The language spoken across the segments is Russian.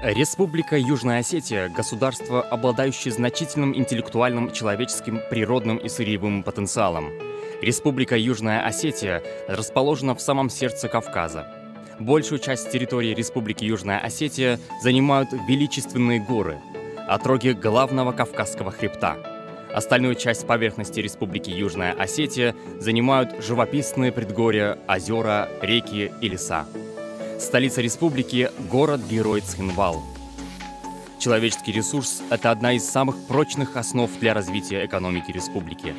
Республика Южная Осетия – государство, обладающее значительным интеллектуальным, человеческим, природным и сырьевым потенциалом. Республика Южная Осетия расположена в самом сердце Кавказа. Большую часть территории Республики Южная Осетия занимают величественные горы, отроги главного Кавказского хребта. Остальную часть поверхности Республики Южная Осетия занимают живописные предгорья, озера, реки и леса. Столица республики – город-герой Цхинвал. Человеческий ресурс – это одна из самых прочных основ для развития экономики республики.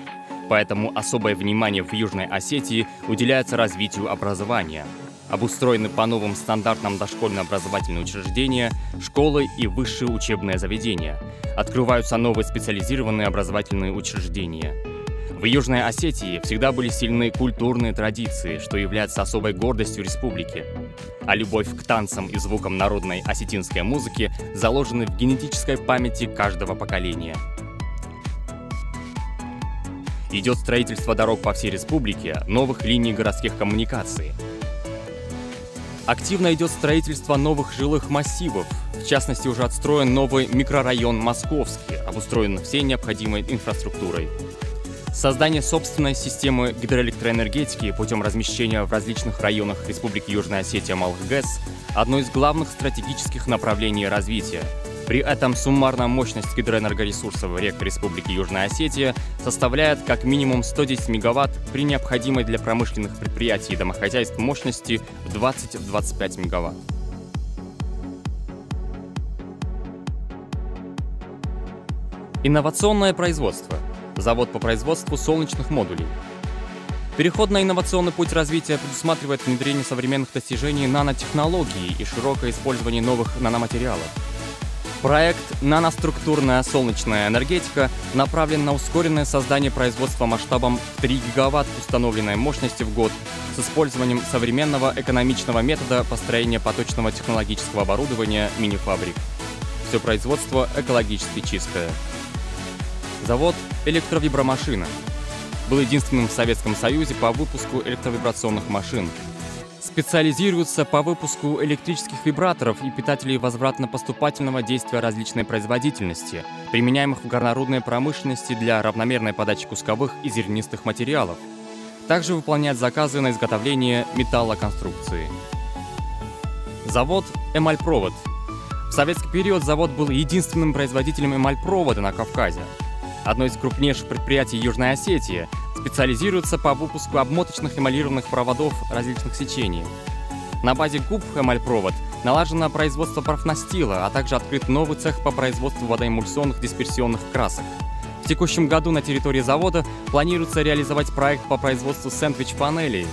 Поэтому особое внимание в Южной Осетии уделяется развитию образования. Обустроены по новым стандартам дошкольно-образовательные учреждения, школы и высшие учебные заведения. Открываются новые специализированные образовательные учреждения. В Южной Осетии всегда были сильны культурные традиции, что является особой гордостью республики. А любовь к танцам и звукам народной осетинской музыки заложены в генетической памяти каждого поколения. Идет строительство дорог по всей республике, новых линий городских коммуникаций. Активно идет строительство новых жилых массивов. В частности, уже отстроен новый микрорайон Московский, обустроен всей необходимой инфраструктурой. Создание собственной системы гидроэлектроэнергетики путем размещения в различных районах Республики Южная Осетия малых ГЭС – одно из главных стратегических направлений развития. При этом суммарная мощность гидроэнергоресурсов рек Республики Южная Осетия составляет как минимум 110 мегаватт при необходимой для промышленных предприятий и домохозяйств мощности в 20-25 мегаватт. Инновационное производство. Завод по производству солнечных модулей. Переход на инновационный путь развития предусматривает внедрение современных достижений нанотехнологий и широкое использование новых наноматериалов. Проект «Наноструктурная солнечная энергетика» направлен на ускоренное создание производства масштабом в 3 гигаватт установленной мощности в год с использованием современного экономичного метода построения поточного технологического оборудования мини-фабрик. Все производство экологически чистое. Завод «Электровибромашина» был единственным в Советском Союзе по выпуску электровибрационных машин. Специализируется по выпуску электрических вибраторов и питателей возвратно-поступательного действия различной производительности, применяемых в горнорудной промышленности для равномерной подачи кусковых и зернистых материалов. Также выполняет заказы на изготовление металлоконструкции. Завод «Эмальпровод». В советский период завод был единственным производителем эмальпровода на Кавказе. Одно из крупнейших предприятий Южной Осетии, специализируется по выпуску обмоточных эмалированных проводов различных сечений. На базе ГУП «Эмальпровод» налажено производство профнастила, а также открыт новый цех по производству водоэмульсионных дисперсионных красок. В текущем году на территории завода планируется реализовать проект по производству сэндвич-панелей.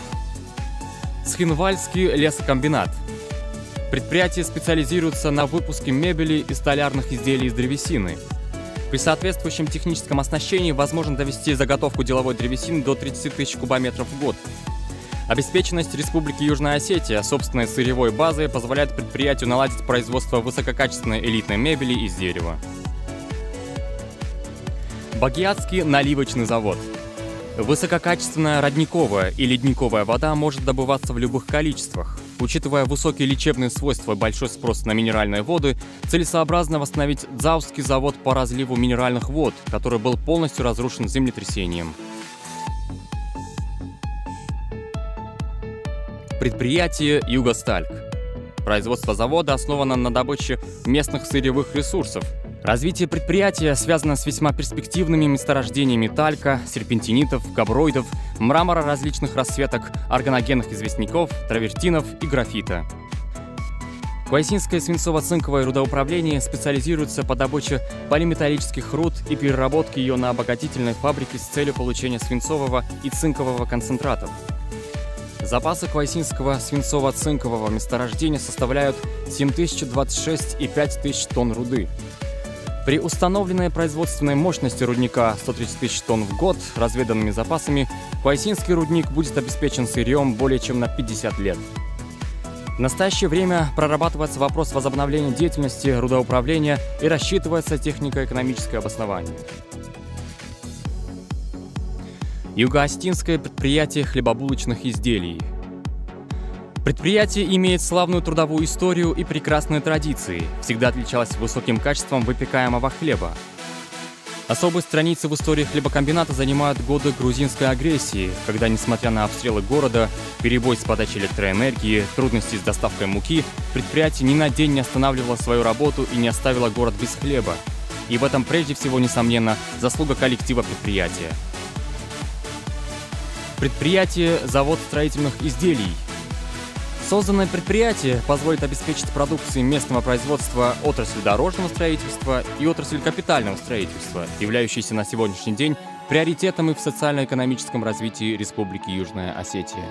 Цхинвальский лесокомбинат. Предприятие специализируется на выпуске мебели и столярных изделий из древесины. При соответствующем техническом оснащении возможно довести заготовку деловой древесины до 30 тысяч кубометров в год. Обеспеченность Республики Южная Осетия собственной сырьевой базой позволяет предприятию наладить производство высококачественной элитной мебели из дерева. Багиатский наливочный завод. Высококачественная родниковая и ледниковая вода может добываться в любых количествах. Учитывая высокие лечебные свойства и большой спрос на минеральные воды, целесообразно восстановить Дзаусский завод по разливу минеральных вод, который был полностью разрушен землетрясением. Предприятие «Югостальк». Производство завода основано на добыче местных сырьевых ресурсов. Развитие предприятия связано с весьма перспективными месторождениями талька, серпентинитов, габроидов, мрамора различных расцветок, органогенных известняков, травертинов и графита. Квайсинское свинцово-цинковое рудоуправление специализируется по добыче полиметаллических руд и переработке ее на обогатительной фабрике с целью получения свинцового и цинкового концентратов. Запасы Квайсинского свинцово-цинкового месторождения составляют 7026 и 5000 тонн руды. При установленной производственной мощности рудника 130 тысяч тонн в год разведанными запасами, Квайсинский рудник будет обеспечен сырьем более чем на 50 лет. В настоящее время прорабатывается вопрос возобновления деятельности рудоуправления и рассчитывается технико-экономическое обоснование. Юго-Остинское предприятие хлебобулочных изделий. Предприятие имеет славную трудовую историю и прекрасные традиции, всегда отличалось высоким качеством выпекаемого хлеба. Особые страницы в истории хлебокомбината занимают годы грузинской агрессии, когда, несмотря на обстрелы города, перебой с подачей электроэнергии, трудности с доставкой муки, предприятие ни на день не останавливало свою работу и не оставило город без хлеба. И в этом прежде всего, несомненно, заслуга коллектива предприятия. Предприятие – завод строительных изделий. Созданное предприятие позволит обеспечить продукцией местного производства отрасль дорожного строительства и отрасль капитального строительства, являющиеся на сегодняшний день приоритетом и в социально-экономическом развитии Республики Южная Осетия.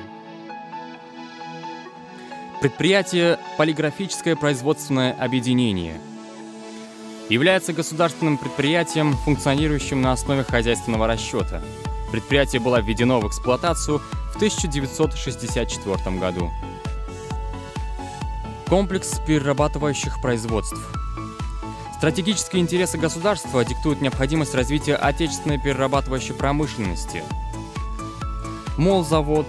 Предприятие «Полиграфическое производственное объединение» является государственным предприятием, функционирующим на основе хозяйственного расчета. Предприятие было введено в эксплуатацию в 1964 году. Комплекс перерабатывающих производств. Стратегические интересы государства диктуют необходимость развития отечественной перерабатывающей промышленности. Молзавод,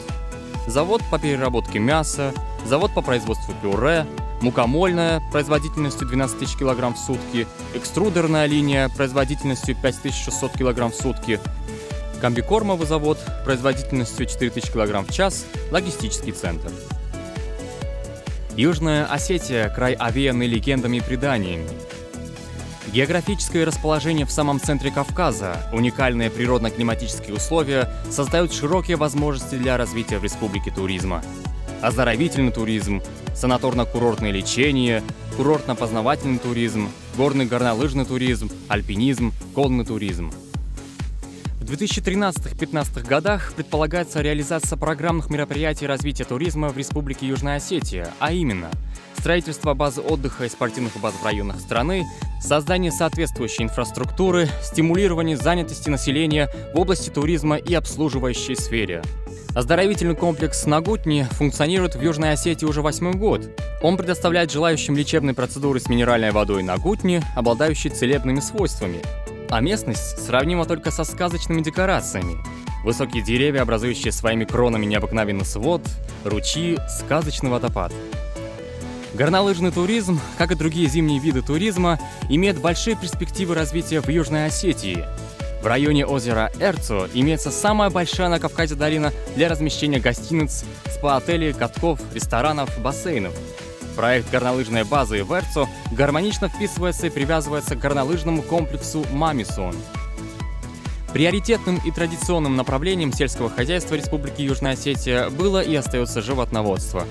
завод по переработке мяса, завод по производству пюре, мукомольная производительностью 12 тысяч кг в сутки, экструдерная линия производительностью 5600 кг в сутки, комбикормовый завод производительностью 4000 кг в час, логистический центр. Южная Осетия – край, овеянный легендами и преданиями. Географическое расположение в самом центре Кавказа, уникальные природно-климатические условия создают широкие возможности для развития в республике туризма. Оздоровительный туризм, санаторно-курортное лечение, курортно-познавательный туризм, горный-горнолыжный туризм, альпинизм, конный туризм. В 2013-2015 годах предполагается реализация программных мероприятий развития туризма в Республике Южная Осетия, а именно строительство баз отдыха и спортивных баз в районах страны, создание соответствующей инфраструктуры, стимулирование занятости населения в области туризма и обслуживающей сфере. Оздоровительный комплекс «Нагутни» функционирует в Южной Осетии уже 8-й год. Он предоставляет желающим лечебные процедуры с минеральной водой «Нагутни», обладающей целебными свойствами. А местность сравнима только со сказочными декорациями. Высокие деревья, образующие своими кронами необыкновенный свод, ручьи, сказочный водопад. Горнолыжный туризм, как и другие зимние виды туризма, имеет большие перспективы развития в Южной Осетии. В районе озера Эрцо имеется самая большая на Кавказе долина для размещения гостиниц, спа-отелей, катков, ресторанов, бассейнов. Проект горнолыжной базы в Эрцо гармонично вписывается и привязывается к горнолыжному комплексу «Мамисон». Приоритетным и традиционным направлением сельского хозяйства Республики Южная Осетия было и остается животноводство.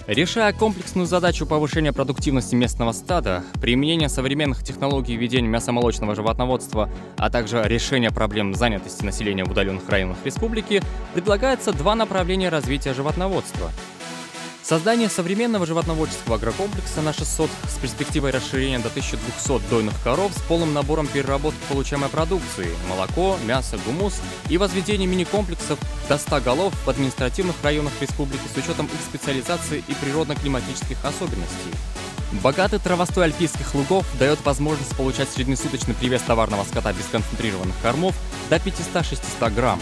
Решая комплексную задачу повышения продуктивности местного стада, применения современных технологий ведения мясомолочного животноводства, а также решения проблем занятости населения в удаленных районах республики, предлагается два направления развития животноводства. Создание современного животноводческого агрокомплекса на 600 с перспективой расширения до 1200 дойных коров с полным набором переработки получаемой продукции – молоко, мясо, гумус и возведение мини-комплексов до 100 голов в административных районах республики с учетом их специализации и природно-климатических особенностей. Богатый травостой альпийских лугов дает возможность получать среднесуточный привес товарного скота без концентрированных кормов до 500-600 грамм.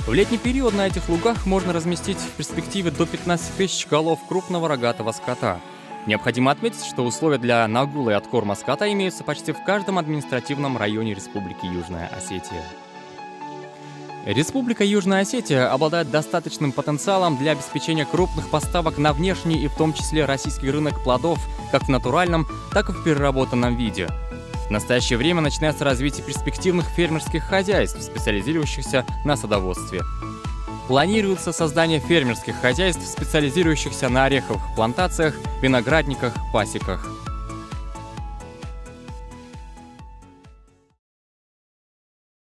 В летний период на этих лугах можно разместить в перспективе до 15 тысяч голов крупного рогатого скота. Необходимо отметить, что условия для нагула и откорма скота имеются почти в каждом административном районе Республики Южная Осетия. Республика Южная Осетия обладает достаточным потенциалом для обеспечения крупных поставок на внешний и в том числе российский рынок плодов как в натуральном, так и в переработанном виде. В настоящее время начинается развитие перспективных фермерских хозяйств, специализирующихся на садоводстве. Планируется создание фермерских хозяйств, специализирующихся на ореховых плантациях, виноградниках, пасеках.